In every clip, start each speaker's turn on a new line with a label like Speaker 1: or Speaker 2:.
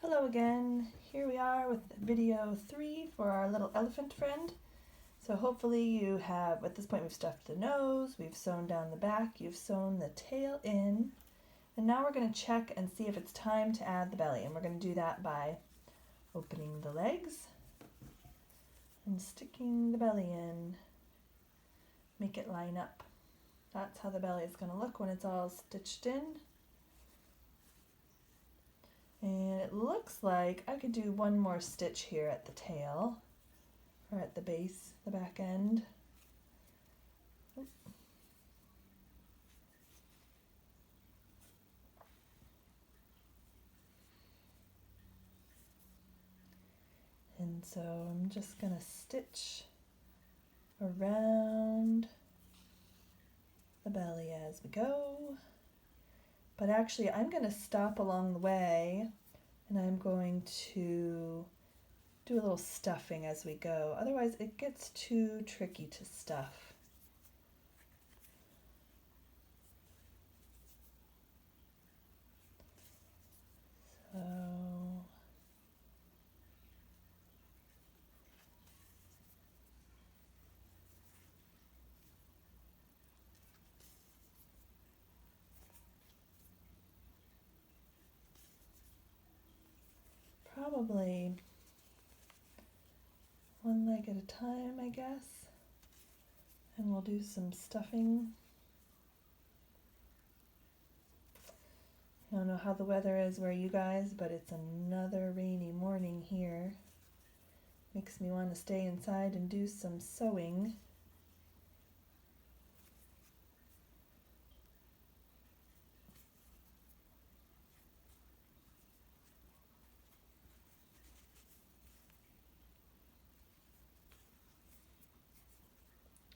Speaker 1: Hello again. Here we are with video 3 for our little elephant friend. So hopefully you have, at this point we've stuffed the nose, we've sewn down the back, you've sewn the tail in, and now we're going to check and see if it's time to add the belly. And we're going to do that by opening the legs and sticking the belly in. Make it line up. That's how the belly is going to look when it's all stitched in. And it looks like I could do one more stitch here at the tail, or at the base, the back end. And so I'm just going to stitch around the belly as we go. But actually I'm going to stop along the way and I'm going to do a little stuffing as we go. Otherwise it gets too tricky to stuff. So probably one leg at a time, I guess. And we'll do some stuffing. I don't know how the weather is where you guys, but it's another rainy morning here. Makes me want to stay inside and do some sewing.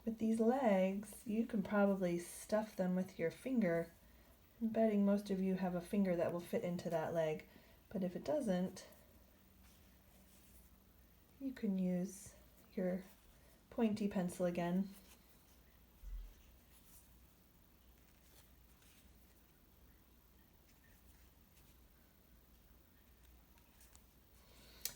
Speaker 1: With these legs, you can probably stuff them with your finger. I'm betting most of you have a finger that will fit into that leg, but if it doesn't, you can use your pointy pencil again.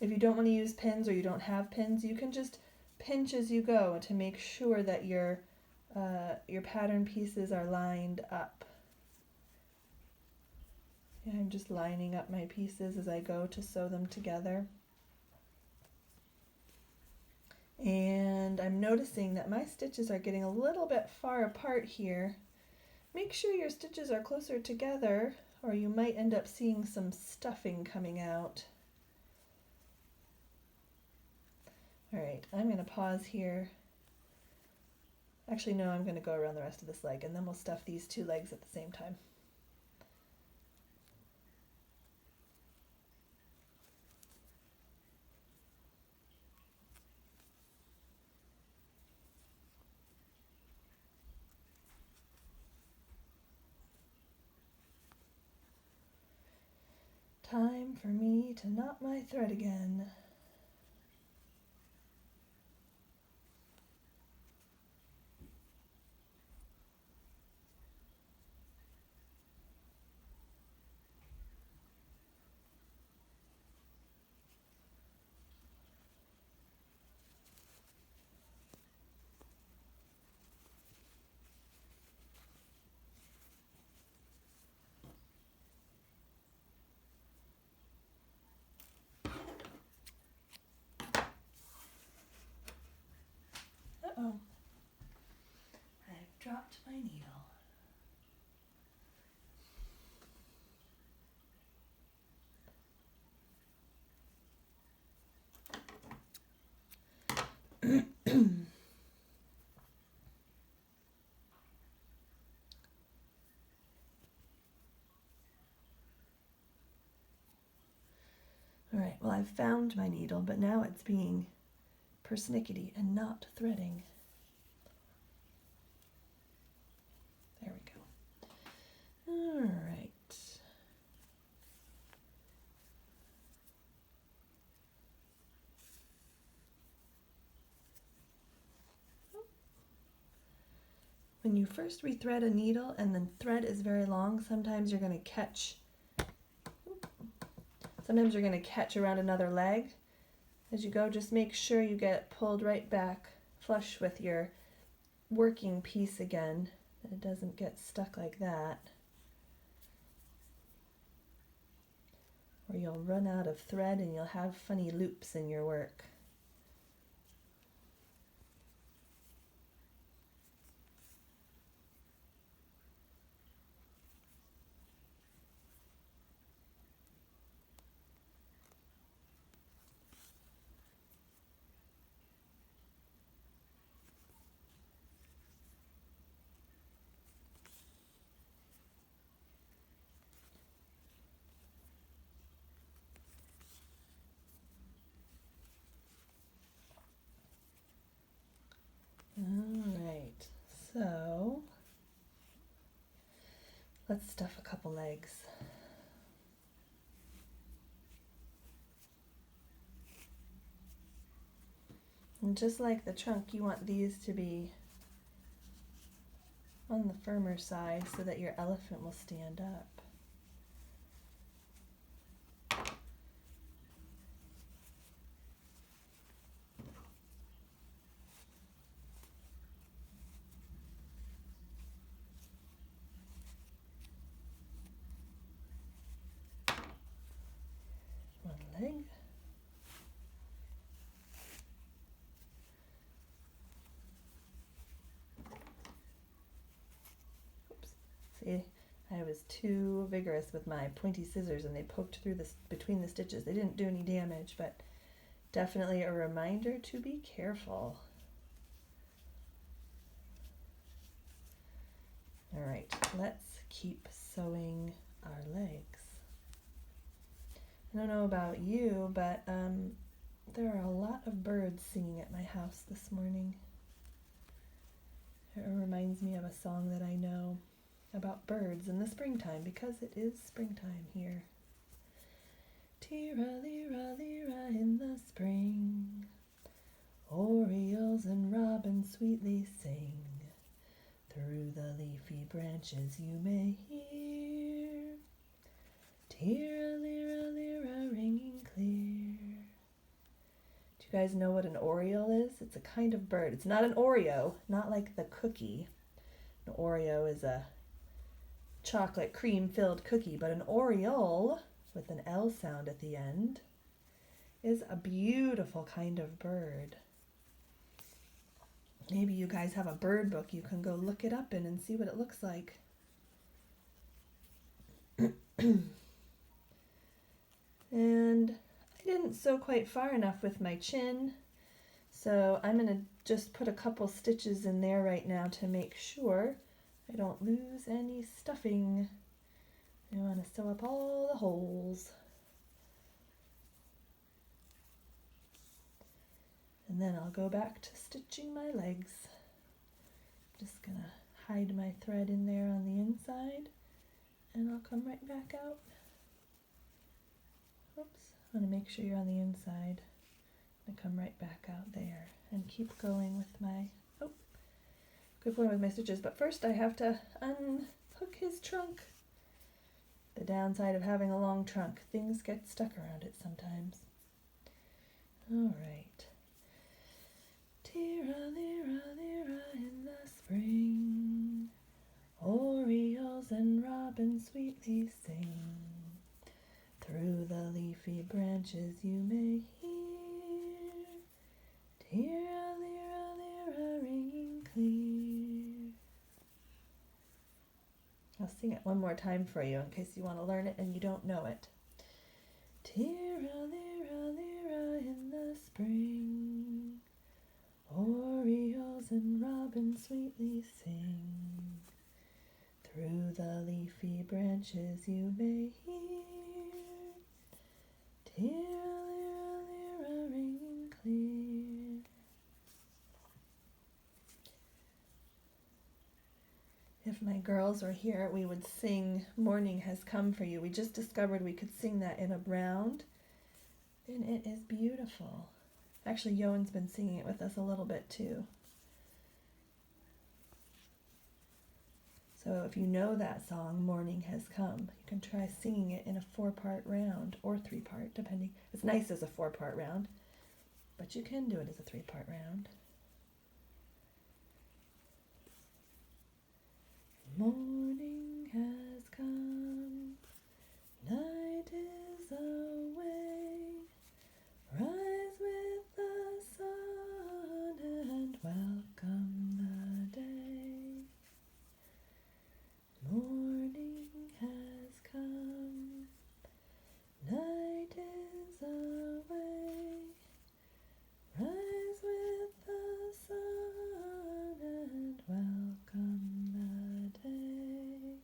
Speaker 1: If you don't want to use pins or you don't have pins, you can just pinch as you go to make sure that your pattern pieces are lined up. And I'm just lining up my pieces as I go to sew them together. And I'm noticing that my stitches are getting a little bit far apart here. Make sure your stitches are closer together or you might end up seeing some stuffing coming out. Alright, I'm going to pause here. Actually, no, I'm going to go around the rest of this leg and then we'll stuff these two legs at the same time. Time for me to knot my thread again. Uh-oh, I've dropped my needle. Alright, well I've found my needle, but now it's being persnickety and not threading. There we go. Alright. When you first rethread a needle and the thread is very long, sometimes you're going to catch Sometimes you're going to catch around another leg. As you go, just make sure you get pulled right back flush with your working piece again, that it doesn't get stuck like that. Or you'll run out of thread and you'll have funny loops in your work. Alright, so let's stuff a couple legs. And just like the trunk, you want these to be on the firmer side so that your elephant will stand up. One leg. Oops. See, I was too vigorous with my pointy scissors and they poked through this between the stitches. They didn't do any damage, but definitely a reminder to be careful. All right, let's keep sewing our legs. I don't know about you, but there are a lot of birds singing at my house this morning. It reminds me of a song that I know about birds in the springtime, because it is springtime here. Tee-ra-lee-ra-lee-ra in the spring, orioles and robins sweetly sing. Through the leafy branches you may hear, tee-ra-lee-ra-lee-ra ringing clear. Do you guys know what an oriole is? It's a kind of bird. It's not an Oreo, not like the cookie. An Oreo is a chocolate cream-filled cookie, but an oriole, with an L sound at the end, is a beautiful kind of bird. Maybe you guys have a bird book you can go look it up in and see what it looks like. And I didn't sew quite far enough with my chin, so I'm going to just put a couple stitches in there right now to make sure I don't lose any stuffing. I want to sew up all the holes. And then I'll go back to stitching my legs. Just going to hide my thread in there on the inside, and I'll come right back out. Oops, I want to make sure you're on the inside. I'm going to come right back out there and keep going with my, good point with my stitches. But first I have to unhook his trunk. The downside of having a long trunk, things get stuck around it sometimes. All right. Tee-ra-lee-ra-lee-ra in the spring, orioles and robins sweetly sing. Through the leafy branches you may hear, tee-ra-lee-ra-lee-ra ringing clear. I'll sing it one more time for you in case you want to learn it and you don't know it. Tee-ra-lee-ra-lee-ra in the spring, orioles and robins sweetly sing. Through the leafy branches you may hear, tee-ra-lee-ra-lee-ra ringing clear. If my girls were here, we would sing Morning Has Come for You. We just discovered we could sing that in a round, and it is beautiful. Actually, Yoan's been singing it with us a little bit too. So if you know that song, Morning Has Come, you can try singing it in a 4-part round or 3-part, depending. It's nice as a 4-part round, but you can do it as a 3-part round. Morning has come, night is away, rise with the sun and welcome the day. Morning has come, night is away, rise with the sun and welcome the day.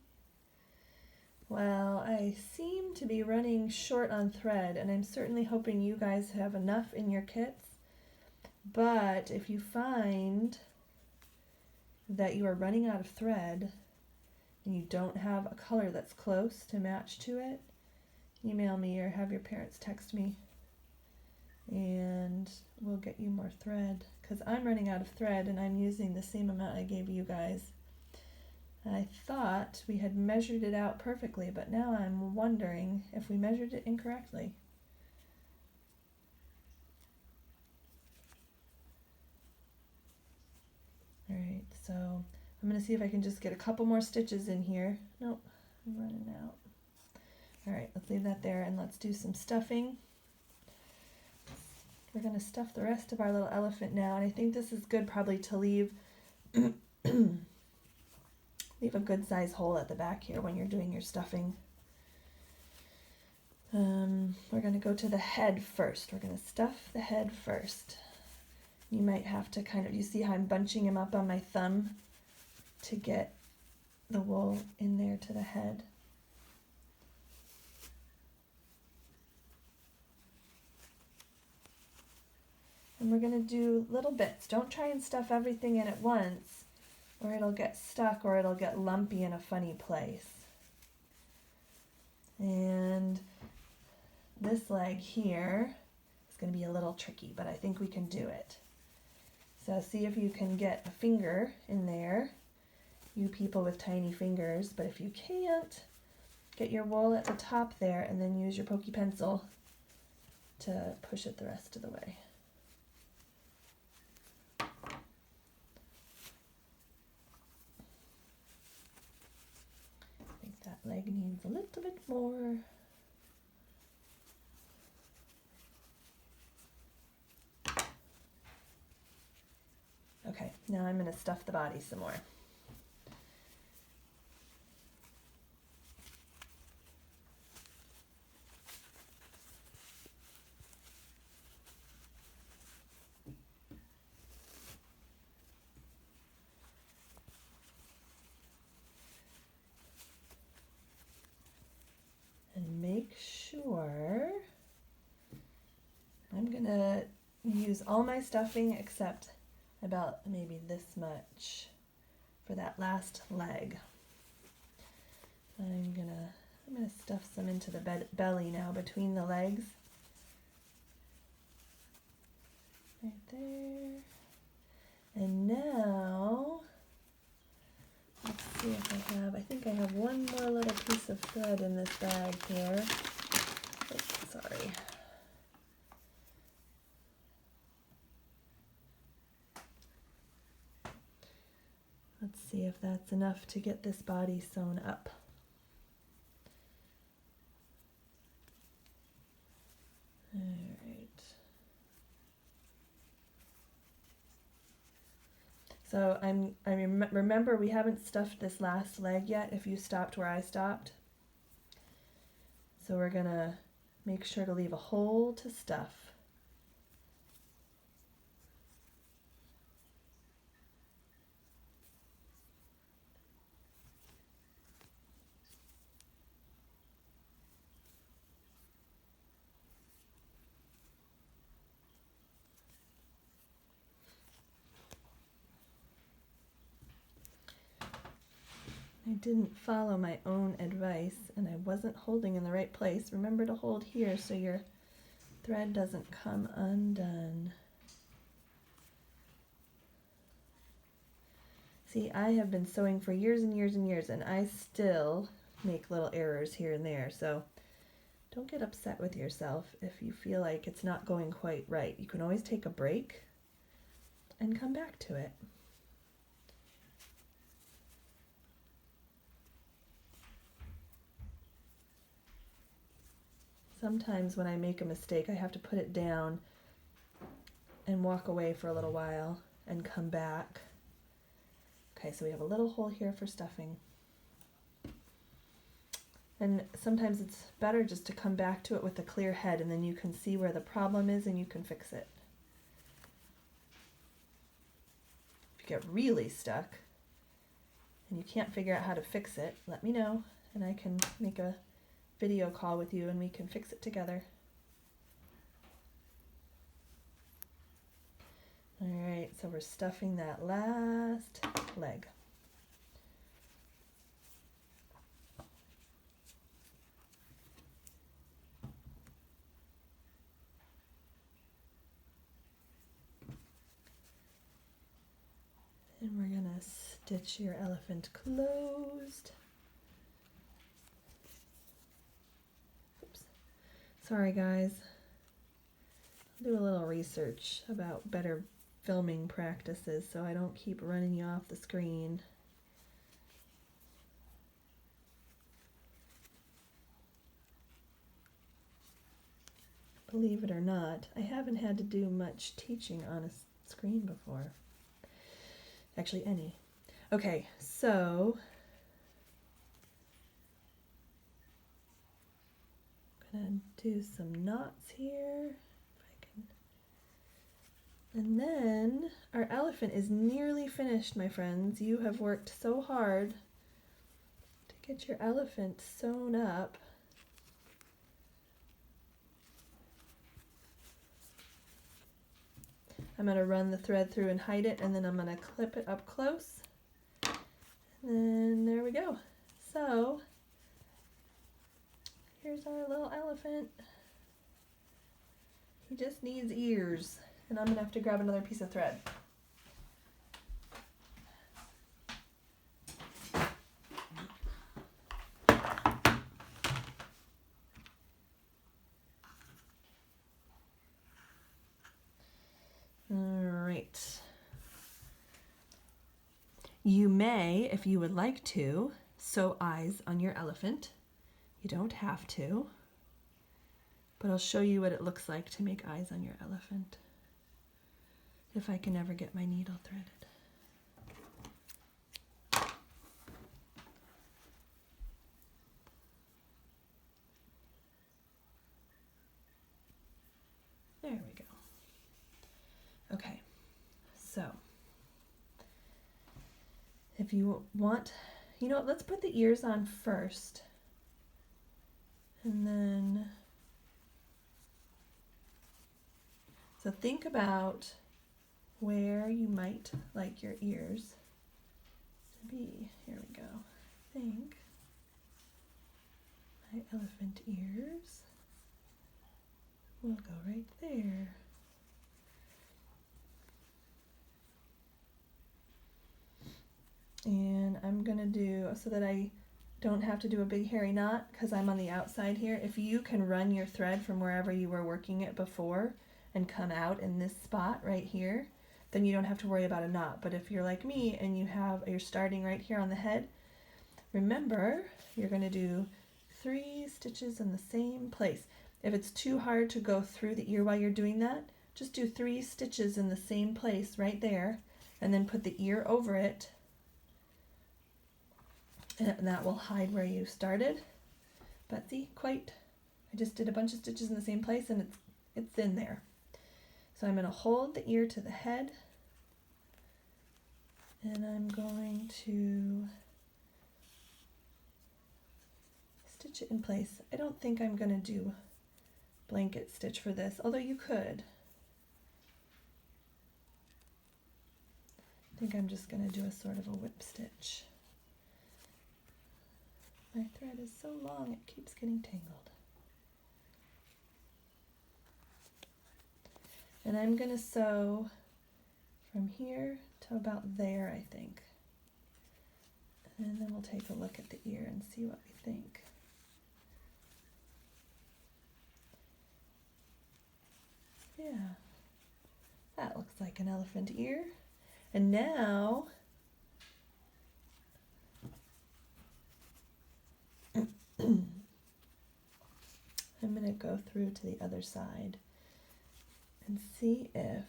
Speaker 1: Well, I seem to be running short on thread, and I'm certainly hoping you guys have enough in your kits. But if you find that you are running out of thread and you don't have a color that's close to match to it, email me or have your parents text me and we'll get you more thread, because I'm running out of thread and I'm using the same amount I gave you guys. I thought we had measured it out perfectly, but now I'm wondering if we measured it incorrectly. Alright, so I'm going to see if I can just get a couple more stitches in here. Nope, I'm running out. Alright, let's leave that there and let's do some stuffing. We're going to stuff the rest of our little elephant now, and I think this is good probably to leave leave a good size hole at the back here when you're doing your stuffing. We're going to go to the head first. We're going to stuff the head first. You might have to kind of, you see how I'm bunching him up on my thumb to get the wool in there to the head. And we're going to do little bits. Don't try and stuff everything in at once, or it'll get stuck or it'll get lumpy in a funny place. And this leg here is going to be a little tricky, but I think we can do it. So see if you can get a finger in there, you people with tiny fingers, but if you can't, get your wool at the top there and then use your pokey pencil to push it the rest of the way. I think that leg needs a little bit more. Okay, now I'm going to stuff the body some more. And make sure I'm going to use all my stuffing except about maybe this much for that last leg. I'm gonna stuff some into the belly now between the legs. Right there. And now, let's see if I think I have one more little piece of thread in this bag here. Oops, sorry. Let's see if that's enough to get this body sewn up. All right. So remember we haven't stuffed this last leg yet if you stopped where I stopped. So we're gonna make sure to leave a hole to stuff. I didn't follow my own advice and I wasn't holding in the right place. Remember to hold here so your thread doesn't come undone. See, I have been sewing for years and years and years, and I still make little errors here and there. So don't get upset with yourself if you feel like it's not going quite right. You can always take a break and come back to it. Sometimes when I make a mistake, I have to put it down and walk away for a little while and come back. Okay, so we have a little hole here for stuffing. And sometimes it's better just to come back to it with a clear head, and then you can see where the problem is and you can fix it. If you get really stuck and you can't figure out how to fix it, let me know and I can make a video call with you and we can fix it together. Alright, so we're stuffing that last leg. And we're going to stitch your elephant closed. Oops. Sorry guys. I'll do a little research about better filming practices so I don't keep running you off the screen. Believe it or not, I haven't had to do much teaching on a screen before. Actually, any. Okay, so I'm gonna do some knots here, if I can. And then our elephant is nearly finished, my friends. You have worked so hard to get your elephant sewn up. I'm going to run the thread through and hide it, and then I'm going to clip it up close. And there we go. So, here's our little elephant. He just needs ears, and I'm going to have to grab another piece of thread. You may, if you would like to, sew eyes on your elephant. You don't have to, but I'll show you what it looks like to make eyes on your elephant, if I can ever get my needle threaded. There we go. Okay, so if you want, you know what, let's put the ears on first. And then, so think about where you might like your ears to be. Here we go. I think my elephant ears will go right there. And I'm going to do, so that I don't have to do a big hairy knot because I'm on the outside here. If you can run your thread from wherever you were working it before and come out in this spot right here, then you don't have to worry about a knot. But if you're like me and you're starting right here on the head, remember you're going to do 3 stitches in the same place. If it's too hard to go through the ear while you're doing that, just do 3 stitches in the same place right there and then put the ear over it. And that will hide where you started. But see, I just did a bunch of stitches in the same place and it's in there. So I'm going to hold the ear to the head and I'm going to stitch it in place. I don't think I'm going to do blanket stitch for this, although you could. I think I'm just going to do a sort of a whip stitch. My thread is so long it keeps getting tangled. And I'm going to sew from here to about there, I think. And then we'll take a look at the ear and see what we think. Yeah, that looks like an elephant ear. And now I'm going to go through to the other side and see if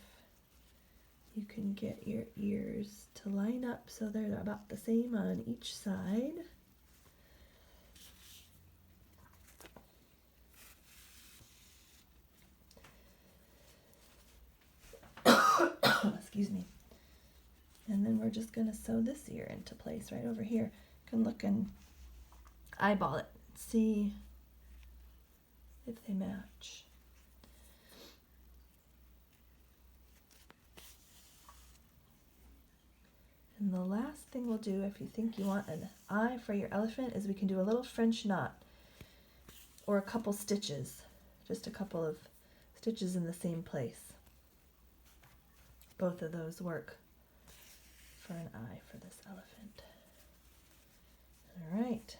Speaker 1: you can get your ears to line up so they're about the same on each side. Excuse me. And then we're just going to sew this ear into place right over here. You can look and eyeball it, see if they match. And the last thing we'll do, if you think you want an eye for your elephant, is we can do a little French knot or a couple stitches, just a couple of stitches in the same place. Both of those work for an eye for this elephant. All right.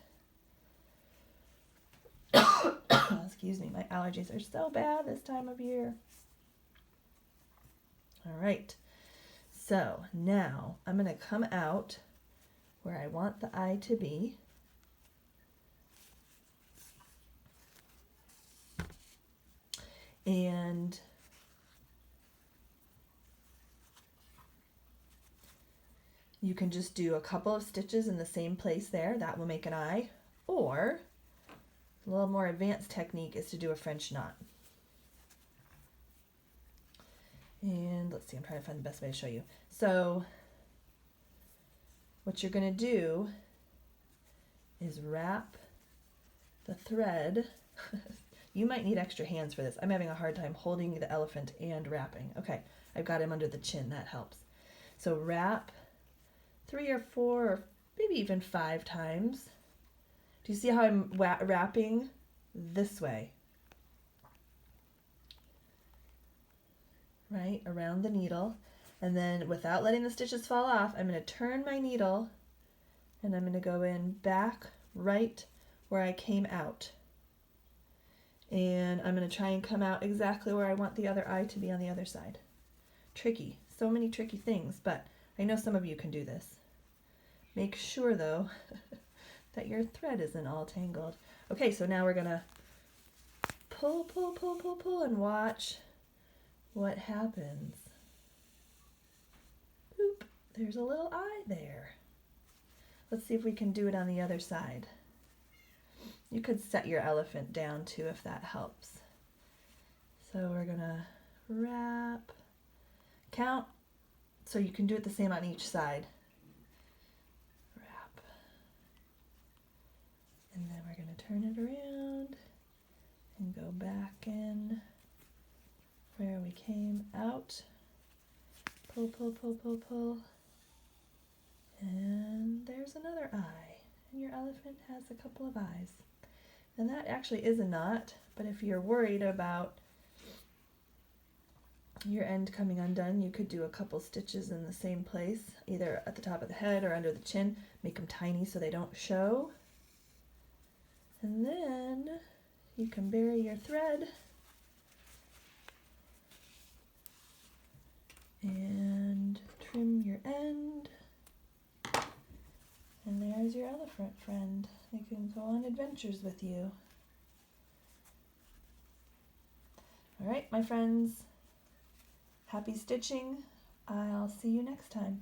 Speaker 1: Excuse me, my allergies are so bad this time of year. All right. So now I'm going to come out where I want the eye to be. And you can just do a couple of stitches in the same place there. That will make an eye. Or a little more advanced technique is to do a French knot. And let's see, I'm trying to find the best way to show you. So what you're going to do is wrap the thread. You might need extra hands for this. I'm having a hard time holding the elephant and wrapping. Okay, I've got him under the chin. That helps. So wrap 3 or 4 or maybe even 5 times. Do you see how I'm wrapping this way? Right, around the needle. And then without letting the stitches fall off, I'm going to turn my needle and I'm going to go in back right where I came out. And I'm going to try and come out exactly where I want the other eye to be on the other side. Tricky, so many tricky things, but I know some of you can do this. Make sure though that your thread isn't all tangled. Okay, so now we're going to pull, and watch what happens. Boop, there's a little eye there. Let's see if we can do it on the other side. You could set your elephant down too if that helps. So we're gonna wrap, count, so you can do it the same on each side. Wrap. And then we're gonna turn it around and go back in where we came out. Pull, and there's another eye, and your elephant has a couple of eyes. And that actually is a knot, but if you're worried about your end coming undone, you could do a couple stitches in the same place, either at the top of the head or under the chin. Make them tiny so they don't show. And then you can bury your thread and trim your end. And there's your elephant friend. They can go on adventures with you. All right, my friends, happy stitching. I'll see you next time.